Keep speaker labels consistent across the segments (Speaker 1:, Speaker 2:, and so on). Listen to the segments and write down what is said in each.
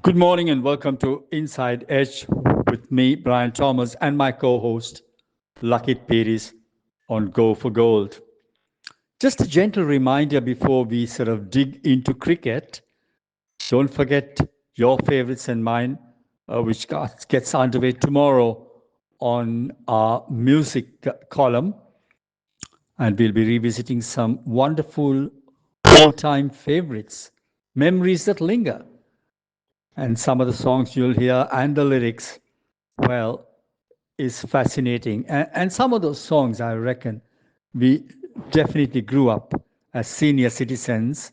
Speaker 1: Good morning and welcome to Inside Edge with me, Brian Thomas, and my co host, Lakit Piris on Go for Gold. Just a gentle reminder before we sort of dig into cricket, don't forget your favorites and mine, which gets underway tomorrow on our music column. And we'll be revisiting some wonderful all time favorites, memories that linger. And some of the songs you'll hear and the lyrics, well, is fascinating. And some of those songs, I reckon, we definitely grew up as senior citizens,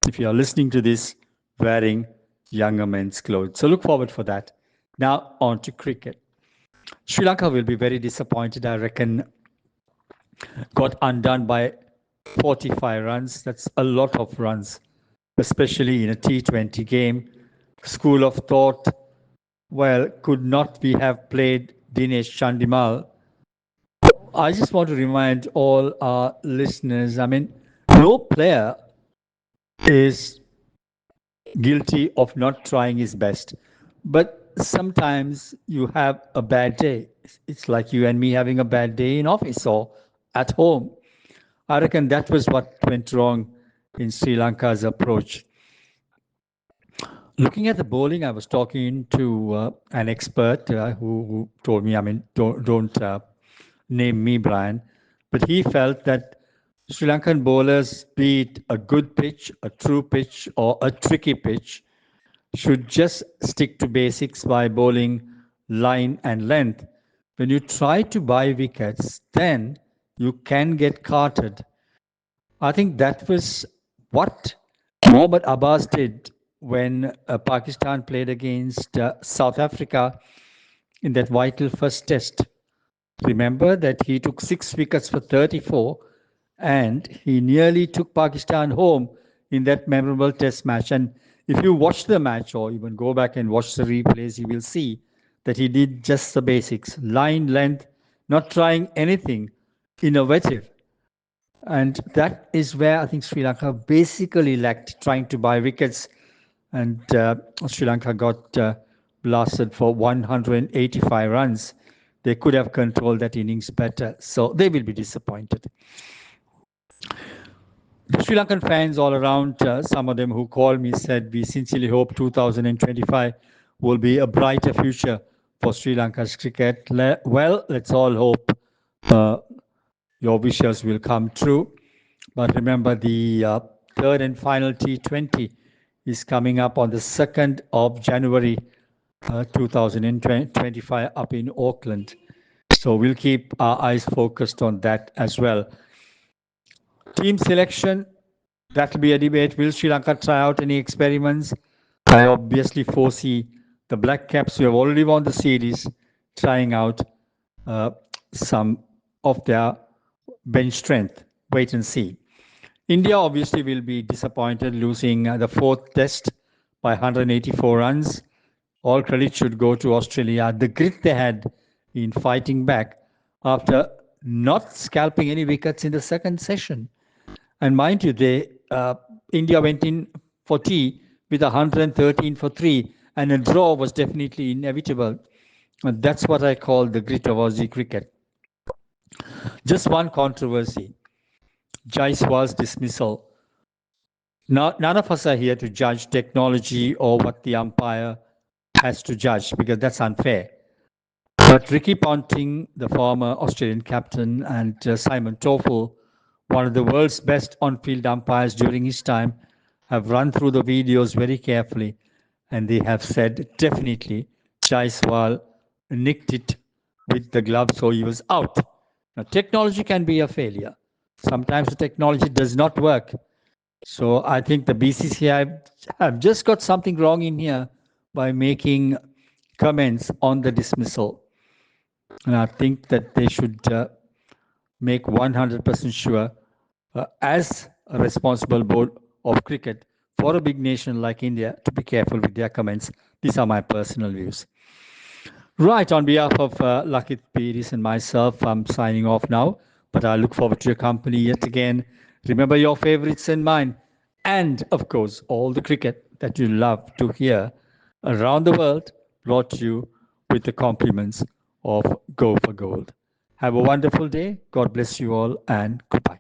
Speaker 1: if you're listening to this, wearing younger men's clothes. So look forward for that. Now, on to cricket. Sri Lanka will be very disappointed, I reckon, got undone by 45 runs. That's a lot of runs, especially in a T20 game. School of thought, well, could not we have played Dinesh Chandimal? I just want to remind all our listeners, I mean, no player is guilty of not trying his best. But sometimes you have a bad day. It's like you and me having a bad day in office or at home. I reckon that was what went wrong in Sri Lanka's approach. Looking at the bowling, I was talking to an expert who told me, I mean, don't name me, Brian, but he felt that Sri Lankan bowlers, be it a good pitch, a true pitch, or a tricky pitch, should just stick to basics by bowling line and length. When you try to buy wickets, then you can get carted. I think that was what Mohammad Abbas did when Pakistan played against South Africa in that vital first test. Remember that he took 6 wickets for 34 and he nearly took Pakistan home in that memorable test match. And if you watch the match or even go back and watch the replays, you will see that he did just the basics line, length, not trying anything innovative. And that is where I think Sri Lanka basically lacked trying to buy wickets. And Sri Lanka got blasted for 185 runs. They could have controlled that innings better. So they will be disappointed. The Sri Lankan fans all around, some of them who called me said, we sincerely hope 2025 will be a brighter future for Sri Lanka's cricket. Well, let's all hope uh, your wishes will come true. But remember, the third and final T20 is coming up on the 2nd of January 2025 up in Auckland. So we'll keep our eyes focused on that as well. Team selection, that'll be a debate. Will Sri Lanka try out any experiments? I obviously foresee the Black Caps, who have already won the series, trying out uh, some of their bench strength. Wait and see. India obviously will be disappointed losing the fourth test by 184 runs. All credit should go to Australia. The grit they had in fighting back after not scalping any wickets in the second session. And mind you, India went in for tea with 113 for three, and a draw was definitely inevitable. And that's what I call the grit of Aussie cricket. Just one controversy: Jaiswal's dismissal. None of us are here to judge technology or what the umpire has to judge because that's unfair. But Ricky Ponting, the former Australian captain, and Simon Toffel, one of the world's best on-field umpires during his time, have run through the videos very carefully, and they have said definitely Jaiswal nicked it with the glove, so he was out. Now, technology can be a failure. Sometimes the technology does not work. So I think the BCCI have just got something wrong in here by making comments on the dismissal. And I think that they should make 100% sure, as a responsible board of cricket for a big nation like India, to be careful with their comments. These are my personal views. Right, on behalf of Lakit Piris and myself, I'm signing off now, but I look forward to your company yet again. Remember your favorites and mine, and of course, all the cricket that you love to hear around the world, brought to you with the compliments of Go for Gold. Have a wonderful day. God bless you all and goodbye.